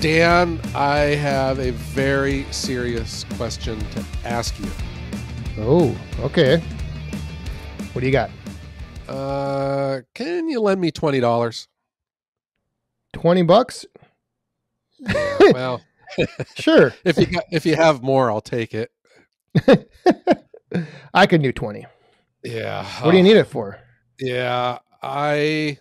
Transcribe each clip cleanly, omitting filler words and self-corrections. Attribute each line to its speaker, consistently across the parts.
Speaker 1: Dan, I have a very serious question to ask you.
Speaker 2: Oh, okay. What do you got?
Speaker 1: Can you lend me $20?
Speaker 2: $20?
Speaker 1: Yeah, well,
Speaker 2: Sure.
Speaker 1: if you have more, I'll take it.
Speaker 2: I can do 20.
Speaker 1: Yeah.
Speaker 2: What do you need it for?
Speaker 1: Yeah, I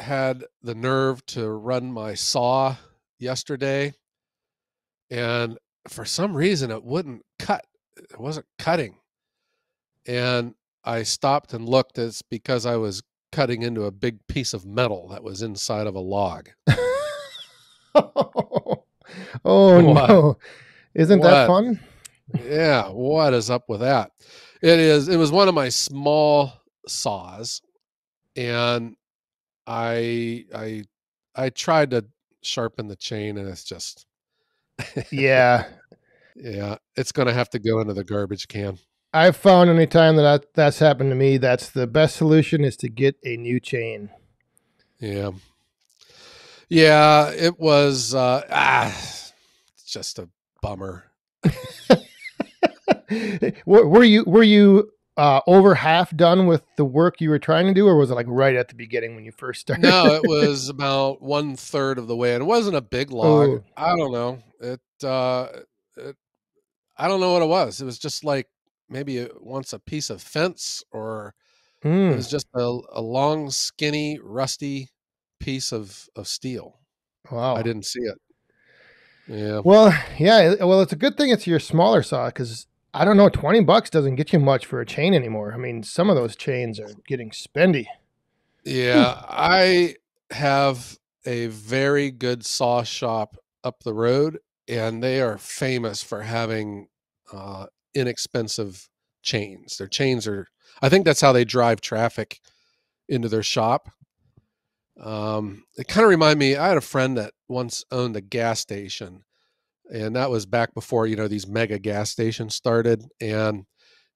Speaker 1: had the nerve to run my saw yesterday, and for some reason it wouldn't cut. It wasn't cutting. And I stopped and looked. It's because I was cutting into a big piece of metal that was inside of a log.
Speaker 2: Oh
Speaker 1: What?
Speaker 2: no. Isn't that
Speaker 1: What?
Speaker 2: fun?
Speaker 1: Yeah, what is up with that? It was one of my small saws, and I tried to sharpen the chain, and it's just
Speaker 2: Yeah.
Speaker 1: yeah, it's gonna have to go into the garbage can.
Speaker 2: I've found anytime that's happened to me, that's the best solution is to get a new chain.
Speaker 1: Yeah. Yeah, it was it's just a bummer.
Speaker 2: Were you over half done with the work you were trying to do, or was it like right at the beginning when you first started?
Speaker 1: No, it was about 1/3 of the way, and it wasn't a big log.
Speaker 2: Oh,
Speaker 1: I don't know. It I don't know what it was. It was just like maybe it wants a piece of fence, or it
Speaker 2: mm,
Speaker 1: was just a long, skinny, rusty piece of steel. I
Speaker 2: wow.
Speaker 1: didn't see it. Yeah.
Speaker 2: Well, yeah. Well, it's a good thing it's your smaller saw because I don't know, $20 doesn't get you much for a chain anymore. I mean, some of those chains are getting spendy.
Speaker 1: Yeah, I have a very good saw shop up the road, and they are famous for having inexpensive chains. Their chains are, I think that's how they drive traffic into their shop. It kind of reminded me, I had a friend that once owned a gas station, and that was back before, these mega gas stations started. And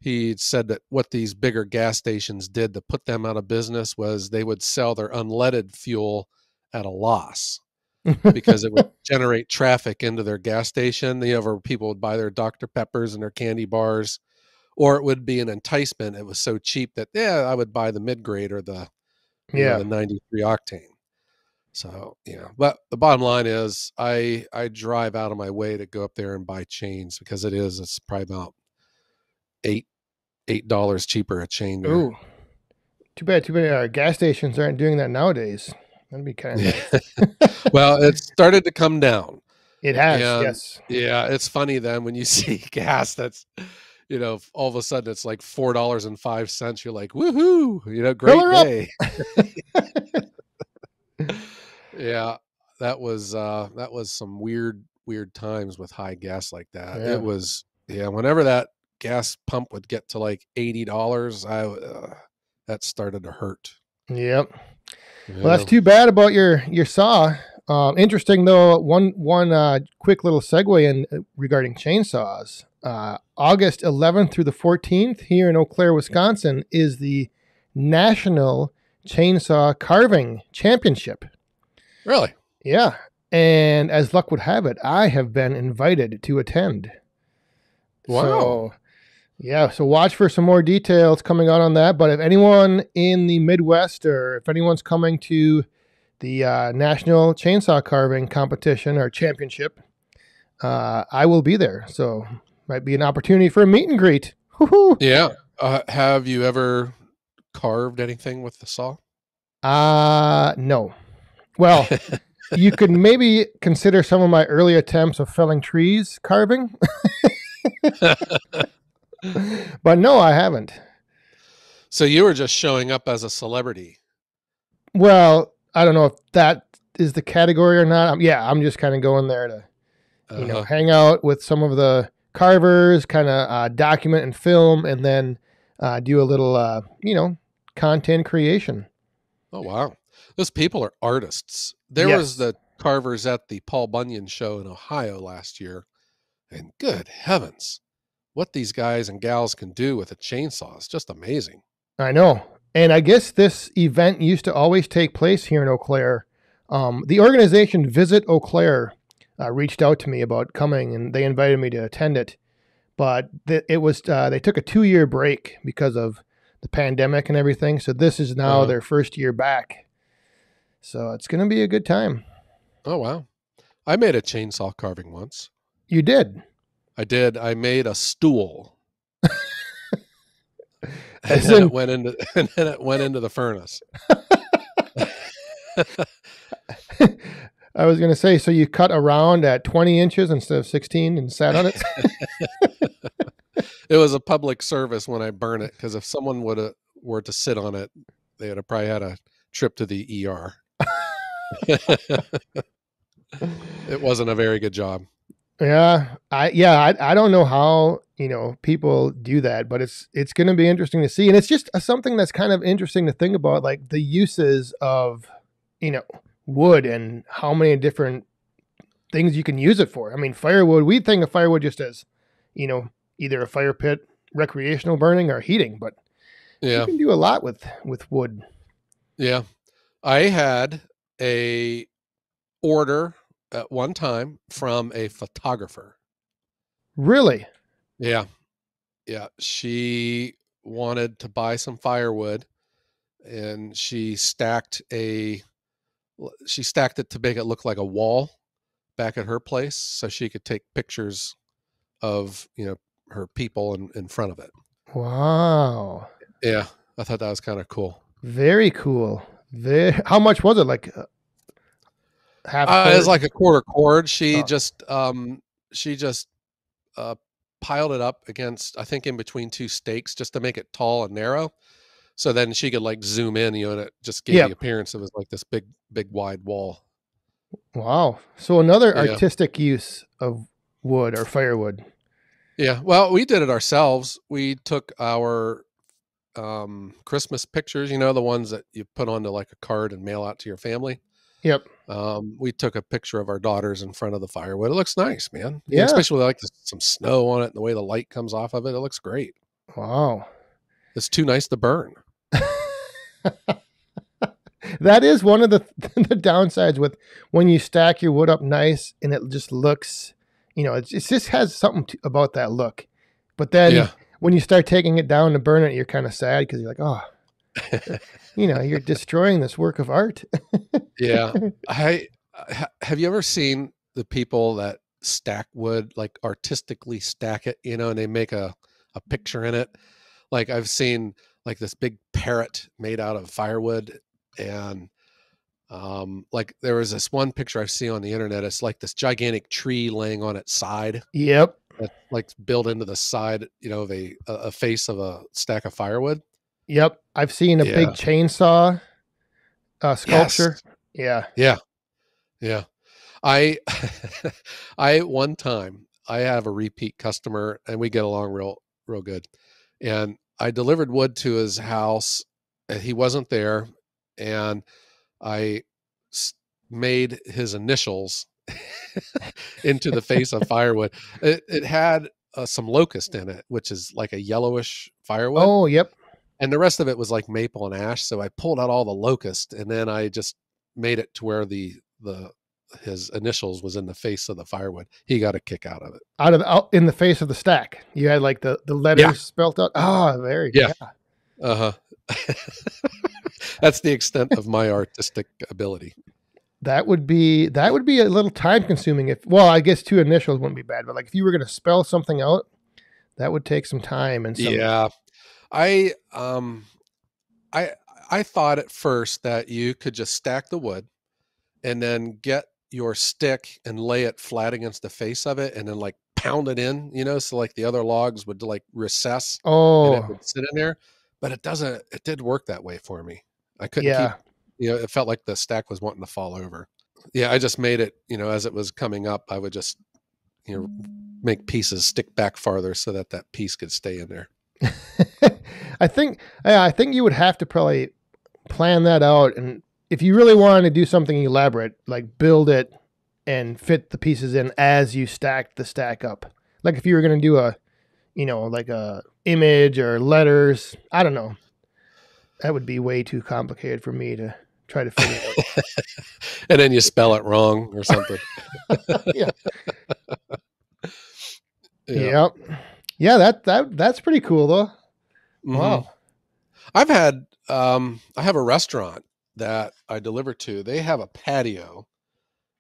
Speaker 1: he said that what these bigger gas stations did to put them out of business was they would sell their unleaded fuel at a loss because it would generate traffic into their gas station. Where people would buy their Dr. Peppers and their candy bars, or it would be an enticement. It was so cheap that, yeah, I would buy the mid grade or
Speaker 2: Yeah.
Speaker 1: the 93 octane. So, but the bottom line is I drive out of my way to go up there and buy chains because it's probably about $8 cheaper a chain there.
Speaker 2: Ooh, too bad. Too bad our gas stations aren't doing that nowadays. That'd be kind of
Speaker 1: Yeah.
Speaker 2: nice.
Speaker 1: Well, it started to come down.
Speaker 2: It has,
Speaker 1: And
Speaker 2: yes.
Speaker 1: yeah, it's funny then when you see gas that's, all of a sudden it's like $4.05. You're like, woohoo,
Speaker 2: Fill
Speaker 1: great
Speaker 2: her up.
Speaker 1: day. Yeah, that was some weird times with high gas like that. It
Speaker 2: Yeah.
Speaker 1: was, yeah, whenever that gas pump would get to like $80, that started to hurt.
Speaker 2: Yep. Well, that's
Speaker 1: Yeah.
Speaker 2: too bad about your saw. Interesting though. One quick little segue in regarding chainsaws. August 11th through the 14th here in Eau Claire, Wisconsin, is the National Chainsaw Carving Championship.
Speaker 1: Really?
Speaker 2: Yeah, and as luck would have it, I have been invited to attend.
Speaker 1: Wow.
Speaker 2: So, yeah, so watch for some more details coming out on that. But if anyone in the Midwest or if anyone's coming to the National Chainsaw Carving Competition or Championship, I will be there. So might be an opportunity for a meet and greet. Woo-hoo.
Speaker 1: Yeah. Have you ever carved anything with the saw?
Speaker 2: No. Well, you could maybe consider some of my early attempts of felling trees carving. But no, I haven't.
Speaker 1: So you were just showing up as a celebrity.
Speaker 2: Well, I don't know if that is the category or not. Yeah, I'm just kind of going there to, hang out with some of the carvers, kind of document and film, and then do a little, content creation.
Speaker 1: Oh, wow. Those people are artists. There
Speaker 2: Yes.
Speaker 1: was the carvers at the Paul Bunyan show in Ohio last year, and good heavens, what these guys and gals can do with a chainsaw is just amazing.
Speaker 2: I know. And I guess this event used to always take place here in Eau Claire The organization Visit Eau Claire reached out to me about coming, and they invited me to attend it. But it was they took a 2-year break because of the pandemic and everything. So this is now
Speaker 1: Uh-huh.
Speaker 2: their first year back. So it's going to be a good time.
Speaker 1: Oh, wow. I made a chainsaw carving once.
Speaker 2: You did.
Speaker 1: I did. I made a stool, and
Speaker 2: As
Speaker 1: then it
Speaker 2: in,
Speaker 1: went into the furnace.
Speaker 2: I was going to say, so you cut around at 20 inches instead of 16 and sat on it?
Speaker 1: It was a public service when I burned it, because if someone were to sit on it, they would have probably had a trip to the ER. It wasn't a very good job.
Speaker 2: I don't know how, people do that, but it's going to be interesting to see. And it's just something that's kind of interesting to think about, like the uses of, wood and how many different things you can use it for. I mean, firewood, we think of firewood just as, either a fire pit, recreational burning, or heating, but you
Speaker 1: Yeah.
Speaker 2: can do a lot with wood.
Speaker 1: Yeah. I had a order at one time from a photographer.
Speaker 2: Really?
Speaker 1: Yeah. Yeah. She wanted to buy some firewood, and she stacked it to make it look like a wall back at her place, so she could take pictures of, her people in front of it.
Speaker 2: Wow.
Speaker 1: Yeah. I thought that was kind of cool.
Speaker 2: Very cool. How much was it? Like half
Speaker 1: It was
Speaker 2: cord?
Speaker 1: like a quarter cord.
Speaker 2: Oh,
Speaker 1: She just uh, piled it up against, I think, in between two stakes, just to make it tall and narrow. So then she could like zoom in, and it just gave the
Speaker 2: yep.
Speaker 1: appearance of it like this big wide wall.
Speaker 2: Wow. So another
Speaker 1: Yeah.
Speaker 2: artistic use of wood or firewood.
Speaker 1: Yeah. Well, we did it ourselves. We took our Christmas pictures, the ones that you put onto like a card and mail out to your family.
Speaker 2: Yep.
Speaker 1: We took a picture of our daughters in front of the firewood. It looks nice, man.
Speaker 2: Yeah.
Speaker 1: Especially like some snow on it and the way the light comes off of it. It looks great.
Speaker 2: Wow.
Speaker 1: It's too nice to burn.
Speaker 2: That is one of the the downsides with when you stack your wood up nice and it just looks, it just has something about that look. But then
Speaker 1: Yeah.
Speaker 2: when you start taking it down to burn it, you're kind of sad because you're like, oh, you're destroying this work of art.
Speaker 1: Yeah. Have you ever seen the people that stack wood, like artistically stack it, and they make a picture in it? Like I've seen like this big parrot made out of firewood, and like there was this one picture I've seen on the internet. It's like this gigantic tree laying on its side,
Speaker 2: Yep.
Speaker 1: that's like built into the side, of a face of a stack of firewood.
Speaker 2: Yep. I've seen a big
Speaker 1: Yeah.
Speaker 2: chainsaw
Speaker 1: Yes.
Speaker 2: sculpture. Yeah.
Speaker 1: Yeah. Yeah. I I one time I have a repeat customer, and we get along real good. And I delivered wood to his house, and he wasn't there, and I made his initials into the face of firewood. It had some locust in it, which is like a yellowish firewood,
Speaker 2: Oh, yep.
Speaker 1: and the rest of it was like maple and ash. So I pulled out all the locust, and then I just made it to where the his initials was in the face of the firewood. He got a kick out of it.
Speaker 2: Out in the face of the stack. You had like the
Speaker 1: Yeah.
Speaker 2: letters spelt out. Ah, very
Speaker 1: Yeah.
Speaker 2: yeah.
Speaker 1: Uh-huh. That's the extent of my artistic ability.
Speaker 2: That would be a little time consuming if well, I guess two initials wouldn't be bad, but like if you were gonna spell something out, that would take some time and some
Speaker 1: Yeah. I I I thought at first that you could just stack the wood and then get your stick and lay it flat against the face of it, and then like pound it in, so like the other logs would like recess and it
Speaker 2: oh
Speaker 1: would sit in there. But it did work that way for me. I couldn't keep,
Speaker 2: yeah.
Speaker 1: it felt like the stack was wanting to fall over. Yeah, I just made it, as it was coming up, I would just, make pieces stick back farther so that that piece could stay in there.
Speaker 2: I think you would have to probably plan that out and if you really wanted to do something elaborate, like build it and fit the pieces in as you stack the stack up. Like if you were gonna do like a image or letters, I don't know. That would be way too complicated for me to try to figure it
Speaker 1: And then you spell it wrong or something.
Speaker 2: out. Yeah.
Speaker 1: Yeah.
Speaker 2: Yep. Yeah, that's pretty cool though.
Speaker 1: Hmm.
Speaker 2: Wow.
Speaker 1: I have a restaurant that I deliver to. They have a patio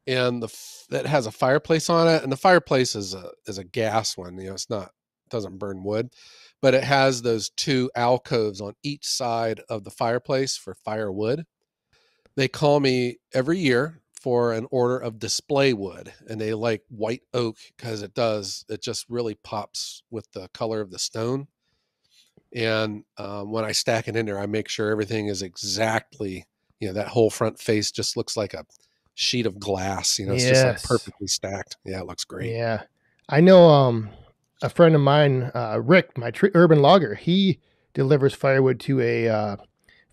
Speaker 1: and that has a fireplace on it, and the fireplace is a gas one. It's not, it doesn't burn wood, but it has those two alcoves on each side of the fireplace for firewood. They call me every year for an order of display wood, and they like white oak because it just really pops with the color of the stone. And when I stack it in there, I make sure everything is exactly, that whole front face just looks like a sheet of glass. It's just like
Speaker 2: Yes.
Speaker 1: perfectly stacked. Yeah, it looks great.
Speaker 2: Yeah. I know a friend of mine, Rick, my urban logger, he delivers firewood to a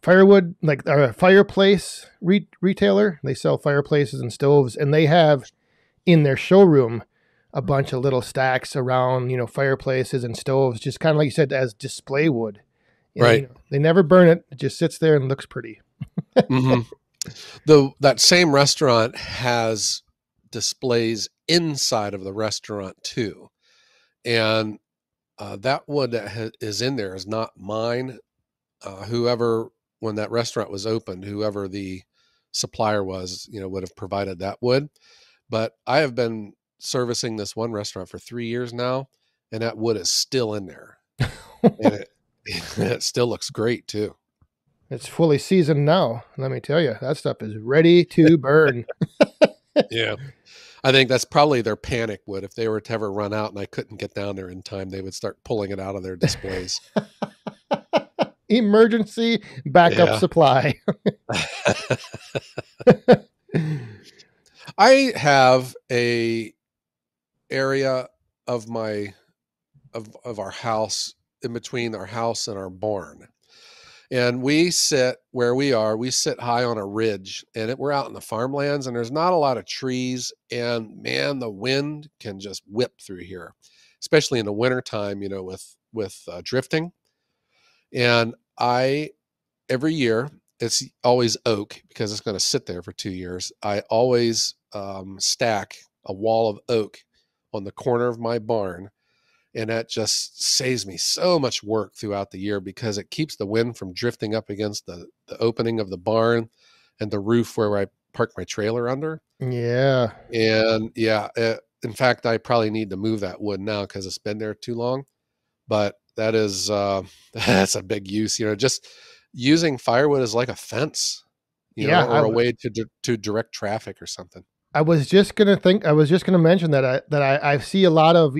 Speaker 2: firewood like a fireplace retailer. They sell fireplaces and stoves, and they have in their showroom a bunch of little stacks around, fireplaces and stoves, just kind of like you said, as display wood.
Speaker 1: Right.
Speaker 2: They never burn it; it just sits there and looks pretty.
Speaker 1: Hmm. That same restaurant has displays inside of the restaurant too, and that wood that is in there is not mine. Whoever, when that restaurant was opened, whoever the supplier was, would have provided that wood. But I have been servicing this one restaurant for 3 years now, and that wood is still in there, and it still looks great too.
Speaker 2: It's fully seasoned now. Let me tell you, that stuff is ready to burn.
Speaker 1: Yeah, I think that's probably their panic wood. If they were to ever run out and I couldn't get down there in time, they would start pulling it out of their displays.
Speaker 2: Emergency backup
Speaker 1: Yeah.
Speaker 2: supply.
Speaker 1: I have a area of my of our house, in between our house and our barn. And we sit where we sit high on a ridge, and we're out in the farmlands, and there's not a lot of trees. And man, the wind can just whip through here, especially in the wintertime, with drifting. And every year, it's always oak because it's going to sit there for 2 years. I always stack a wall of oak on the corner of my barn, and that just saves me so much work throughout the year because it keeps the wind from drifting up against the opening of the barn and the roof where I park my trailer under.
Speaker 2: Yeah.
Speaker 1: And yeah, in fact, I probably need to move that wood now because it's been there too long. But that is that's a big use. Just using firewood as like a fence,
Speaker 2: Yeah.
Speaker 1: or a way to direct traffic or something.
Speaker 2: I was just gonna mention that I see a lot of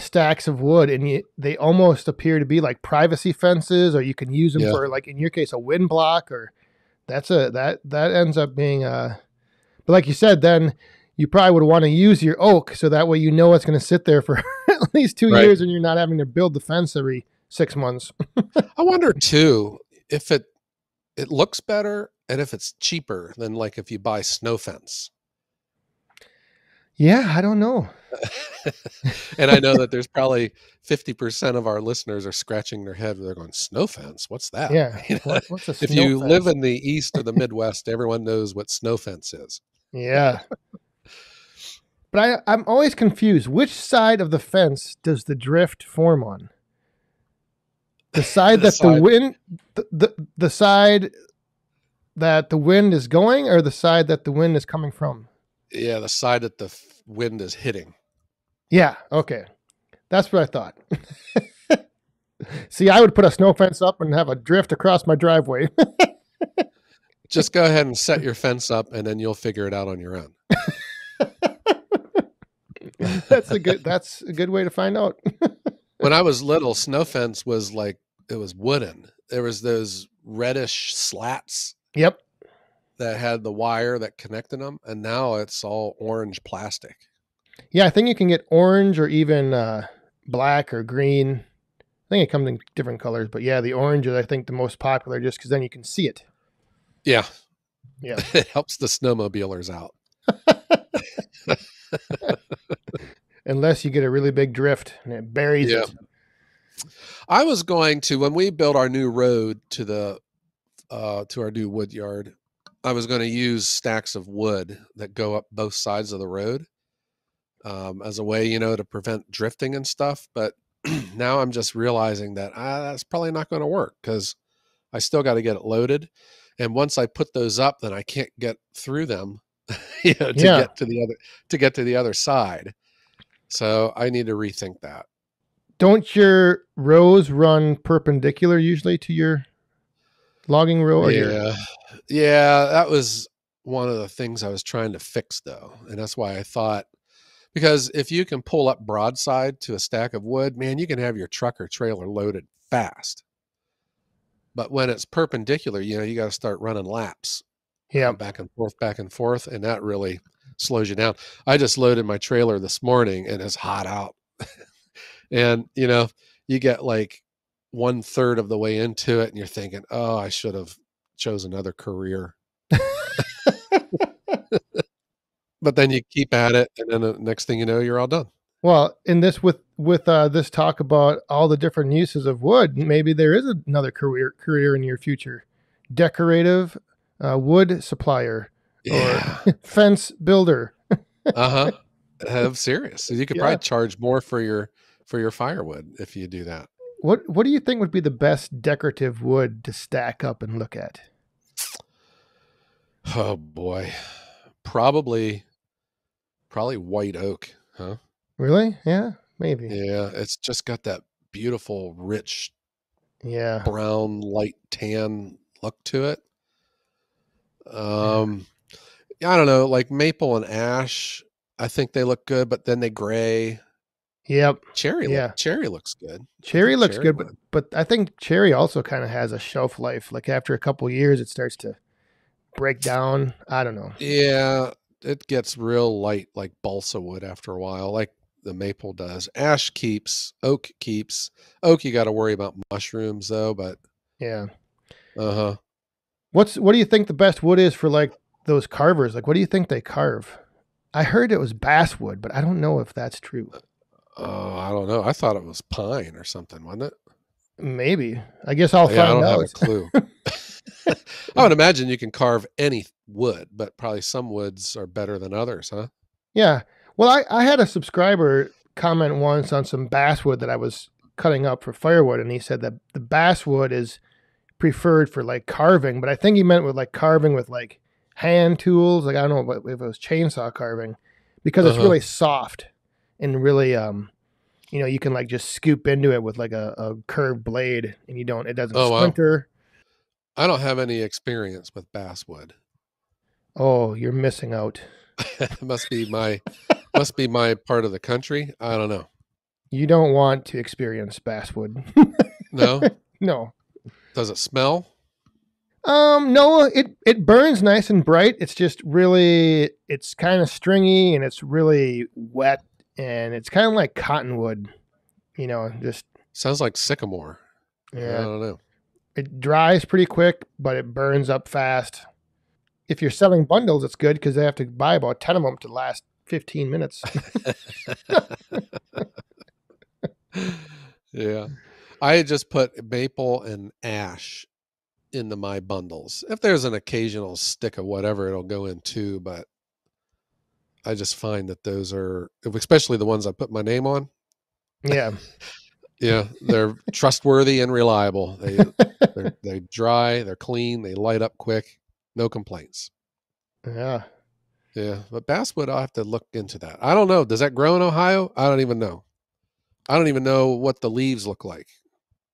Speaker 2: stacks of wood, and they almost appear to be like privacy fences, or you can use them
Speaker 1: Yeah,
Speaker 2: for, like in your case, a wind block, or that ends up being but like you said, then you probably would want to use your oak so that way it's going to sit there for at least 2 years,
Speaker 1: right.
Speaker 2: and you're not having to build the fence every 6 months.
Speaker 1: I wonder too if it looks better and if it's cheaper than like if you buy snow fence.
Speaker 2: Yeah, I don't know.
Speaker 1: And I know that there's probably 50% of our listeners are scratching their head. They're going, snow fence? What's that?
Speaker 2: Yeah, what's a
Speaker 1: If
Speaker 2: snow
Speaker 1: you live
Speaker 2: fence?
Speaker 1: in the East or the Midwest, everyone knows what snow fence is.
Speaker 2: Yeah, but I'm always confused. Which side of the fence does the drift form on? The side
Speaker 1: The
Speaker 2: that the
Speaker 1: side,
Speaker 2: wind, the side that the wind is going, or the side that the wind is coming from?
Speaker 1: yeah, the side that the wind is hitting.
Speaker 2: Yeah, okay, that's what I thought. See, I would put a snow fence up and have a drift across my driveway.
Speaker 1: Just go ahead and set your fence up, and then you'll figure it out on your own.
Speaker 2: That's a good way to find out.
Speaker 1: When I was little, snow fence was like, it was wooden. There was those reddish slats
Speaker 2: Yep.
Speaker 1: that had the wire that connected them, and now it's all orange plastic.
Speaker 2: Yeah, I think you can get orange or even black or green. I think it comes in different colors, but yeah, the orange is, I think, the most popular just because then you can see it.
Speaker 1: Yeah,
Speaker 2: Yeah.
Speaker 1: it helps the snowmobilers out.
Speaker 2: Unless you get a really big drift and it buries
Speaker 1: Yeah.
Speaker 2: it.
Speaker 1: I was going to, when we built our new road to the to our new wood yard, I was going to use stacks of wood that go up both sides of the road as a way, to prevent drifting and stuff. But now I'm just realizing that that's probably not going to work because I still got to get it loaded. And once I put those up, then I can't get through them, to
Speaker 2: Yeah.
Speaker 1: get to the other side. So I need to rethink that.
Speaker 2: Don't your rows run perpendicular usually to your logging row or your?
Speaker 1: Yeah. Yeah. That was one of the things I was trying to fix, though. And that's why I thought, because if you can pull up broadside to a stack of wood, man, you can have your truck or trailer loaded fast. But when it's perpendicular, you got to start running laps,
Speaker 2: Yeah.
Speaker 1: back and forth. And that really slows you down. I just loaded my trailer this morning and it's hot out. And, you get like 1/3 of the way into it and you're thinking, oh, I should have chose another career. But then you keep at it. And then the next thing you know, you're all done.
Speaker 2: Well, in this with this talk about all the different uses of wood, maybe there is another career in your future, decorative wood supplier
Speaker 1: Yeah.
Speaker 2: or fence builder.
Speaker 1: Uh-huh. I'm serious. You could
Speaker 2: Yeah.
Speaker 1: probably charge more for your firewood if you do that.
Speaker 2: What do you think would be the best decorative wood to stack up and look at?
Speaker 1: Oh boy. Probably white oak, huh?
Speaker 2: Really? Yeah, maybe.
Speaker 1: Yeah, it's just got that beautiful, rich,
Speaker 2: Yeah.
Speaker 1: brown, light tan look to it.
Speaker 2: Yeah.
Speaker 1: I don't know, like maple and ash, I think they look good, but then they gray.
Speaker 2: Yep.
Speaker 1: Cherry
Speaker 2: Yeah.
Speaker 1: looks good. I
Speaker 2: Cherry
Speaker 1: think
Speaker 2: looks
Speaker 1: cherry
Speaker 2: good,
Speaker 1: would.
Speaker 2: but I think cherry also kind of has a shelf life. Like after a couple years, it starts to break down. I don't know.
Speaker 1: Yeah, it gets real light like balsa wood after a while, like the maple does. Ash keeps, oak keeps. Oak, you got to worry about mushrooms though, but
Speaker 2: Yeah.
Speaker 1: uh-huh.
Speaker 2: What do you think the best wood is for like those carvers? Like what do you think they carve? I heard it was basswood, but I don't know if that's true.
Speaker 1: Oh, I don't know. I thought it was pine or something, wasn't it?
Speaker 2: Maybe. I guess I'll
Speaker 1: Yeah, I
Speaker 2: find
Speaker 1: don't have a
Speaker 2: out.
Speaker 1: clue. I would imagine you can carve any wood, but probably some woods are better than others, huh?
Speaker 2: Yeah. Well, I had a subscriber comment once on some basswood that I was cutting up for firewood, and he said that the basswood is preferred for like carving, but I think he meant with like carving with like hand tools. Like I don't know if it was chainsaw carving, because it's
Speaker 1: Uh-huh.
Speaker 2: really soft and really you can like just scoop into it with like a curved blade, and it doesn't
Speaker 1: Oh, wow.
Speaker 2: splinter.
Speaker 1: I don't have any experience with basswood.
Speaker 2: Oh, you're missing out.
Speaker 1: Must be my part of the country. I don't know.
Speaker 2: You don't want to experience basswood.
Speaker 1: No?
Speaker 2: No.
Speaker 1: Does it smell?
Speaker 2: No, it burns nice and bright. It's just really, it's kind of stringy and it's really wet and it's kind of like cottonwood, just,
Speaker 1: Sounds like sycamore. I
Speaker 2: yeah,
Speaker 1: don't know.
Speaker 2: it dries pretty quick, but it burns up fast. If you're selling bundles, it's good because they have to buy about 10 of them to last 15 minutes.
Speaker 1: Yeah. I just put maple and ash into my bundles. If there's an occasional stick of whatever, it'll go in too, but I just find that those are, especially the ones I put my name on.
Speaker 2: Yeah.
Speaker 1: Yeah, they're trustworthy and reliable. They dry, they're clean, they light up quick, no complaints.
Speaker 2: Yeah.
Speaker 1: Yeah, but basswood, I'll have to look into that. I don't know. Does that grow in Ohio? I don't even know. I don't even know what the leaves look like.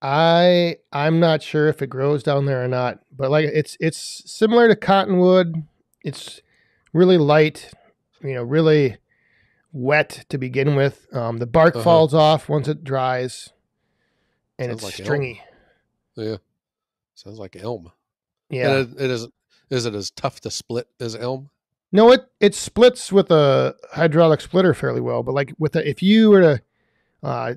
Speaker 2: I'm not sure if it grows down there or not, but like it's similar to cottonwood. It's really light, really wet to begin with. The bark
Speaker 1: Uh-huh.
Speaker 2: falls off once it dries, and
Speaker 1: Sounds
Speaker 2: it's
Speaker 1: like elm.
Speaker 2: stringy.
Speaker 1: Yeah, sounds like elm. And
Speaker 2: Yeah.
Speaker 1: it is. Is it as tough to split as elm?
Speaker 2: No, it splits with a hydraulic splitter fairly well, but like if you were to uh,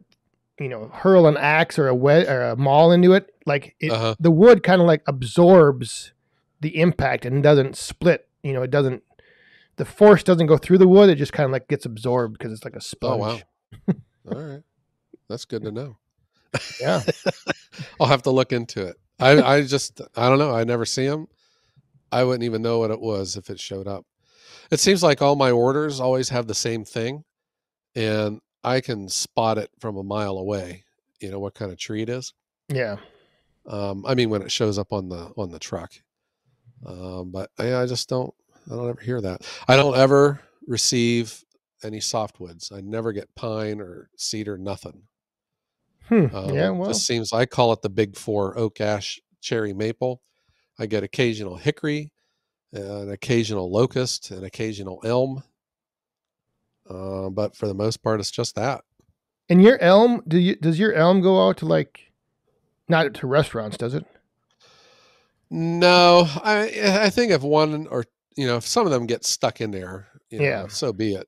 Speaker 2: hurl an axe or a maul into it, like
Speaker 1: Uh-huh.
Speaker 2: the wood kind of like absorbs the impact and doesn't split. It doesn't. The force doesn't go through the wood; it just kind of like gets absorbed because it's like a
Speaker 1: Oh, wow.
Speaker 2: sponge.
Speaker 1: All right. That's good to know.
Speaker 2: Yeah.
Speaker 1: I'll have to look into it. I don't know. I never see them. I wouldn't even know what it was if it showed up. It seems like all my orders always have the same thing, and I can spot it from a mile away. You know what kind of tree it is.
Speaker 2: Yeah.
Speaker 1: I mean, when it shows up on the truck. But I just don't. I don't ever hear that. I don't ever receive any softwoods. I never get pine or cedar. Nothing.
Speaker 2: Yeah.
Speaker 1: It
Speaker 2: Well,
Speaker 1: just seems I call it the big four: oak, ash, cherry, maple. I get occasional hickory, an occasional locust, an occasional elm. But for the most part, it's just that.
Speaker 2: and your elm, does your elm go out to like not to restaurants, does it?
Speaker 1: No, I think if one or if some of them get stuck in there,
Speaker 2: Yeah.
Speaker 1: so be it.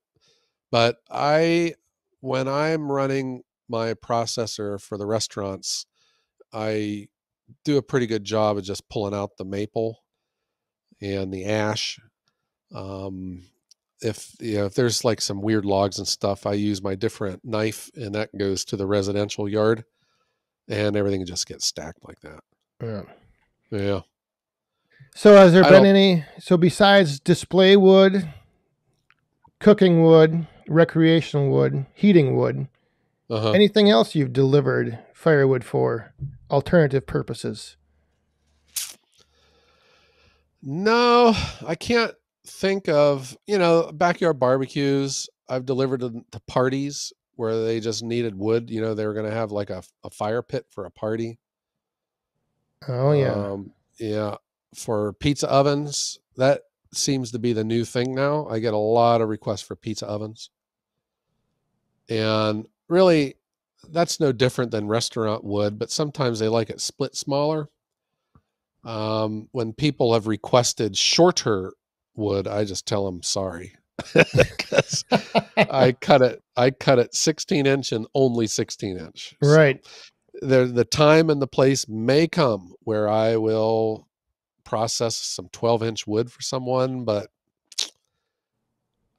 Speaker 1: But when I'm running my processor for the restaurants, I do a pretty good job of just pulling out the maple and the ash. Um, if there's like some weird logs and stuff, I use my different knife, and that goes to the residential yard, and everything just gets stacked like that.
Speaker 2: Yeah.
Speaker 1: Yeah,
Speaker 2: So has there
Speaker 1: I
Speaker 2: been
Speaker 1: don't.
Speaker 2: any? So besides display wood, cooking wood, recreational wood, heating wood,
Speaker 1: Uh huh.
Speaker 2: anything else you've delivered firewood for alternative purposes?
Speaker 1: No, I can't think of, backyard barbecues. I've delivered to parties where they just needed wood. They were going to have like a fire pit for a party.
Speaker 2: Oh yeah.
Speaker 1: Yeah. For pizza ovens, that seems to be the new thing now. I get a lot of requests for pizza ovens. And really, that's no different than restaurant wood, but sometimes they like it split smaller. When people have requested shorter wood, I just tell them sorry because I cut it 16-inch and only 16-inch. So
Speaker 2: Right.
Speaker 1: the time and the place may come where I will process some 12-inch wood for someone, but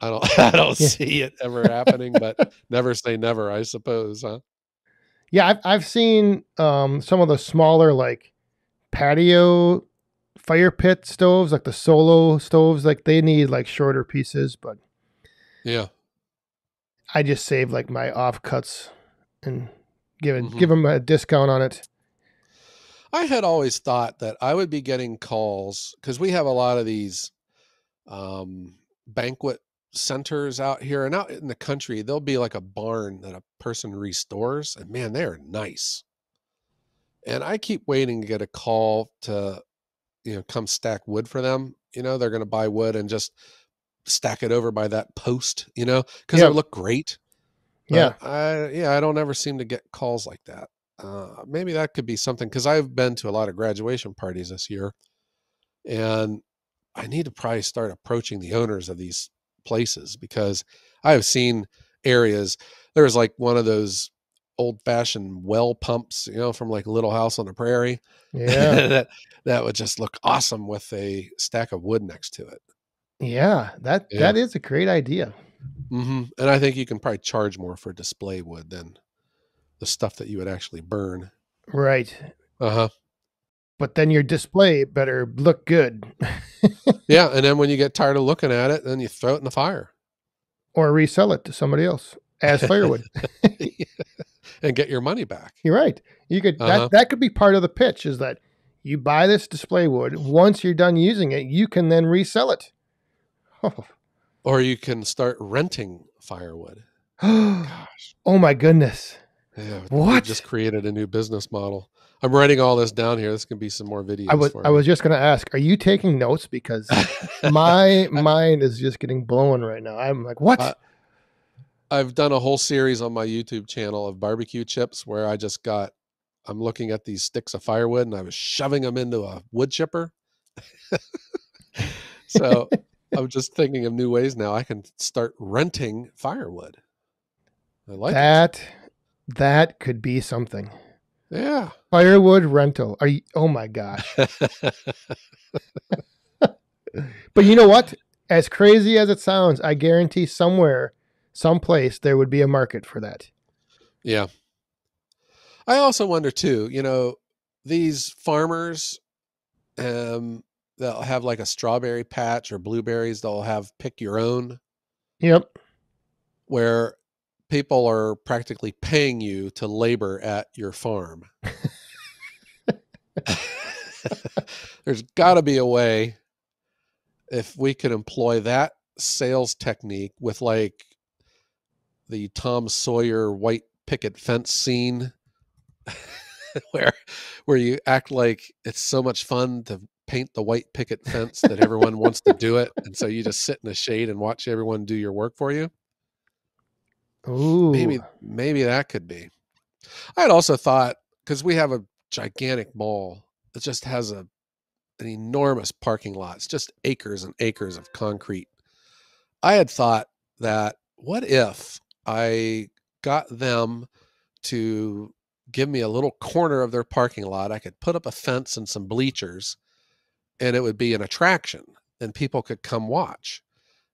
Speaker 1: I don't I don't
Speaker 2: Yeah.
Speaker 1: see it ever happening. But never say never, I suppose, huh?
Speaker 2: Yeah, I've seen some of the smaller like patio fire pit stoves, like the solo stoves, like they need like shorter pieces, but
Speaker 1: Yeah.
Speaker 2: I just save like my offcuts and give
Speaker 1: Hmm.
Speaker 2: them a discount on it.
Speaker 1: I had always thought that I would be getting calls because we have a lot of these banquet centers out here, and out in the country there'll be like a barn that a person restores, and man, they're nice. And I keep waiting to get a call to come stack wood for them. They're going to buy wood and just stack it over by that post, because it would
Speaker 2: Yep.
Speaker 1: look great.
Speaker 2: Yeah.
Speaker 1: But I don't ever seem to get calls like that. Maybe that could be something, because I've been to a lot of graduation parties this year, and I need to probably start approaching the owners of these places, because I have seen areas. There was like one of those old fashioned well pumps, from like Little House on the Prairie.
Speaker 2: Yeah.
Speaker 1: that would just look awesome with a stack of wood next to it.
Speaker 2: Yeah.
Speaker 1: Yeah.
Speaker 2: That is a great idea.
Speaker 1: And I think you can probably charge more for display wood than the stuff that you would actually burn.
Speaker 2: Right.
Speaker 1: Uh huh.
Speaker 2: But then your display better look good.
Speaker 1: Yeah. And then when you get tired of looking at it, then you throw it in the fire.
Speaker 2: Or resell it to somebody else as firewood.
Speaker 1: And get your money back.
Speaker 2: You're right. You could
Speaker 1: Uh huh.
Speaker 2: that could be part of the pitch is that you buy this display wood. Once you're done using it, you can then resell it.
Speaker 1: Or you can start renting firewood.
Speaker 2: Oh,
Speaker 1: Gosh.
Speaker 2: oh my goodness.
Speaker 1: Yeah. We've just
Speaker 2: What?
Speaker 1: created a new business model. I'm writing all this down here. This can be some more videos for
Speaker 2: I
Speaker 1: me.
Speaker 2: was just gonna ask, are you taking notes? Because my mind is just getting blown right now. I'm like,
Speaker 1: I,
Speaker 2: what?
Speaker 1: I've done a whole series on my YouTube channel of barbecue chips where I'm looking at these sticks of firewood and I was shoving them into a wood chipper. So I'm just thinking of new ways now. I can start renting firewood. I like it.
Speaker 2: That that could be something.
Speaker 1: Yeah.
Speaker 2: Firewood rental. Are you oh my gosh. But you know what? As crazy as it sounds, I guarantee somewhere, someplace there would be a market for that.
Speaker 1: Yeah. I also wonder too, these farmers, they'll have like a strawberry patch or blueberries. They'll have pick your own,
Speaker 2: Yep.
Speaker 1: where people are practically paying you to labor at your farm. There's got to be a way, if we could employ that sales technique with like the Tom Sawyer white picket fence scene, where you act like it's so much fun to paint the white picket fence that everyone wants to do it, and so you just sit in the shade and watch everyone do your work for you.
Speaker 2: Ooh.
Speaker 1: Maybe that could be. I had also thought, because we have a gigantic mall that just has an enormous parking lot. It's just acres and acres of concrete. I had thought that, what if I got them to give me a little corner of their parking lot? I could put up a fence and some bleachers, and it would be an attraction, and people could come watch.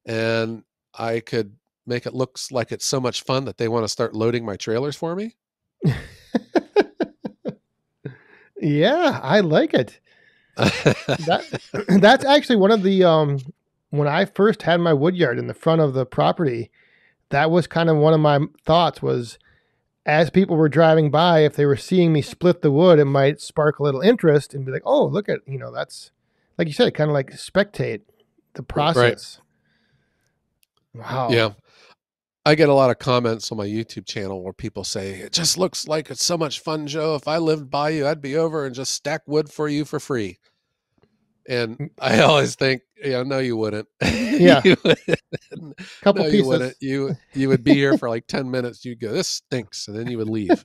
Speaker 1: And I could make it look like it's so much fun that they want to start loading my trailers for me.
Speaker 2: Yeah, I like it. That's actually one of the when I first had my wood yard in the front of the property, that was kind of one of my thoughts was, as people were driving by, if they were seeing me split the wood, it might spark a little interest and be like, oh, look at, that's, like you said, kind of like spectate the process. Right. Wow.
Speaker 1: Yeah. I get a lot of comments on my YouTube channel where people say, it just looks like it's so much fun, Joe. If I lived by you, I'd be over and just stack wood for you for free. And I always think, no, you wouldn't.
Speaker 2: Yeah.
Speaker 1: Couple pieces. You wouldn't. You would be here for like 10 minutes. You'd go, this stinks. And then you would leave.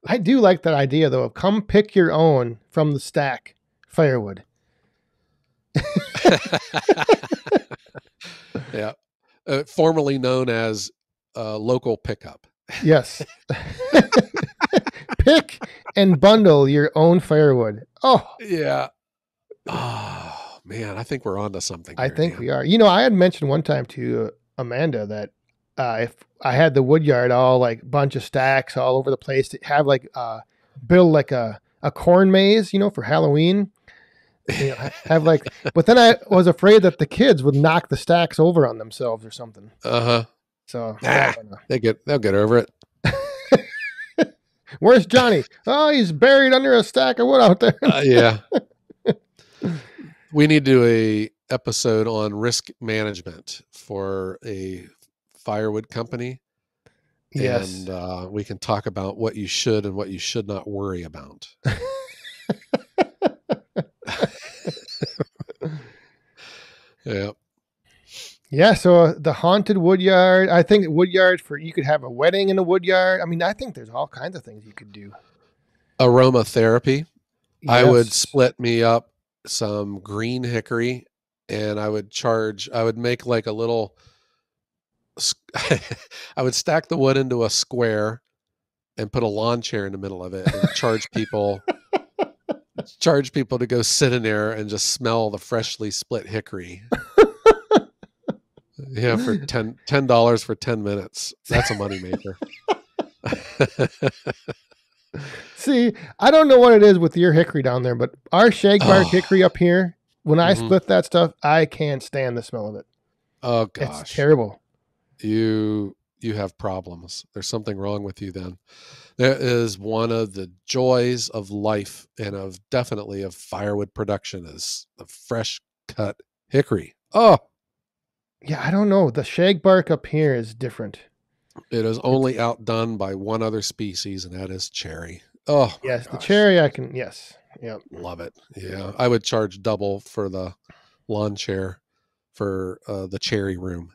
Speaker 2: I do like that idea, though, of come pick your own from the stack firewood.
Speaker 1: Yeah. Formerly known as local pickup.
Speaker 2: Yes. Pick and bundle your own firewood. Oh.
Speaker 1: Yeah. Oh, man. I think we're on to something.
Speaker 2: I think we are. I had mentioned one time to Amanda that if I had the wood yard all like bunch of stacks all over the place, to have like build like a corn maze, for Halloween. Have like, but then I was afraid that the kids would knock the stacks over on themselves or something. So
Speaker 1: they'll get over it.
Speaker 2: Where's Johnny? Oh, he's buried under a stack of wood out there.
Speaker 1: Yeah. We need to do a episode on risk management for a firewood company.
Speaker 2: Yes.
Speaker 1: And we can talk about what you should and what you should not worry about. Yeah.
Speaker 2: Yeah. So the haunted wood yard, I think wood yards you could have a wedding in a wood yard. I mean, I think there's all kinds of things you could do.
Speaker 1: Aromatherapy. Yes. I would split me up some green hickory, and I would make like a little, I would stack the wood into a square and put a lawn chair in the middle of it and charge people to go sit in there and just smell the freshly split hickory. Yeah, for $10 for 10 minutes. That's a moneymaker.
Speaker 2: See, I don't know what it is with your hickory down there, but our shagbark hickory up here, when I split that stuff, I can't stand the smell of it.
Speaker 1: Oh gosh.
Speaker 2: It's terrible.
Speaker 1: You have problems. There's something wrong with you then. There is one of the joys of life and definitely of firewood production is the fresh cut hickory. Oh.
Speaker 2: Yeah, I don't know. The shagbark up here is different.
Speaker 1: It is only outdone by one other species, and that is cherry. Oh,
Speaker 2: yes, the cherry yes. Yep.
Speaker 1: Love it. Yeah, I would charge double for the lawn chair for the cherry room.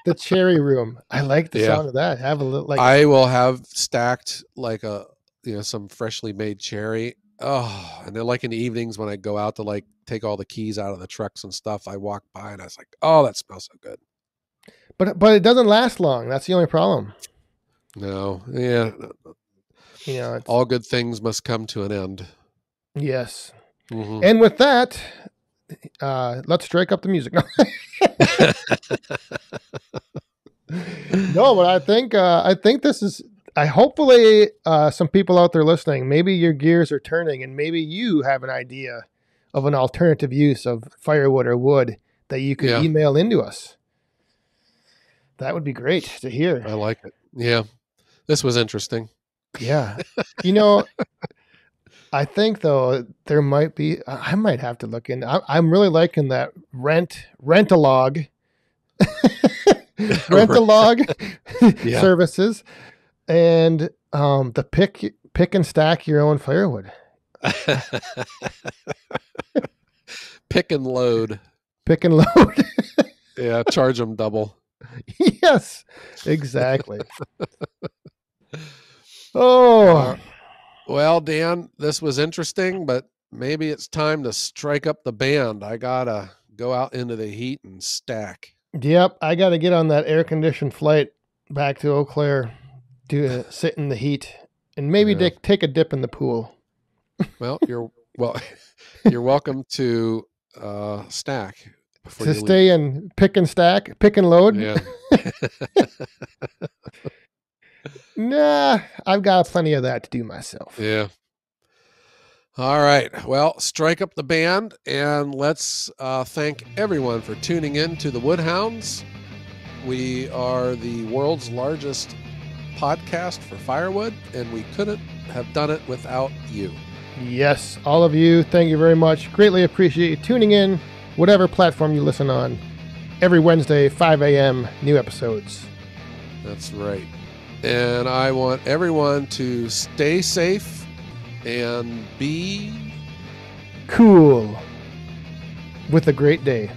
Speaker 2: The cherry room. I like the sound of that. Have a little
Speaker 1: I will have stacked like some freshly made cherry. Oh, and then like in the evenings when I go out to like take all the keys out of the trucks and stuff, I walk by and I was like, oh, that smells so good.
Speaker 2: But it doesn't last long. That's the only problem.
Speaker 1: No. Yeah. All good things must come to an end.
Speaker 2: Yes. Mm-hmm. And with that, let's strike up the music. No, but I think this is I hopefully some people out there listening, maybe your gears are turning and maybe you have an idea of an alternative use of firewood or wood that you could
Speaker 1: Yeah.
Speaker 2: email into us. That would be great to hear.
Speaker 1: I like it. Yeah. This was interesting.
Speaker 2: Yeah. I think though there might be. I might have to look in. I'm really liking that rent-a-log, rent-a-log
Speaker 1: Yeah.
Speaker 2: services, and the pick and stack your own firewood.
Speaker 1: Pick and load.
Speaker 2: Pick and load.
Speaker 1: Yeah. Charge them double.
Speaker 2: Yes, exactly. Oh.
Speaker 1: Well, Dan, this was interesting, but maybe it's time to strike up the band. I gotta go out into the heat and stack.
Speaker 2: Yep, I got to get on that air-conditioned flight back to Eau Claire to sit in the heat and maybe take a dip in the pool.
Speaker 1: Well, you're welcome to stack before
Speaker 2: To
Speaker 1: you
Speaker 2: stay
Speaker 1: leave.
Speaker 2: and pick and stack, pick and load.
Speaker 1: Yeah.
Speaker 2: Nah, I've got plenty of that to do myself.
Speaker 1: Yeah. All right. Well, strike up the band and let's thank everyone for tuning in to the Woodhounds. We are the world's largest podcast for firewood, and we couldn't have done it without you.
Speaker 2: Yes, all of you, thank you very much. Greatly appreciate you tuning in, whatever platform you listen on. Every Wednesday, 5 a.m., new episodes.
Speaker 1: That's right. And I want everyone to stay safe and be
Speaker 2: cool with a great day.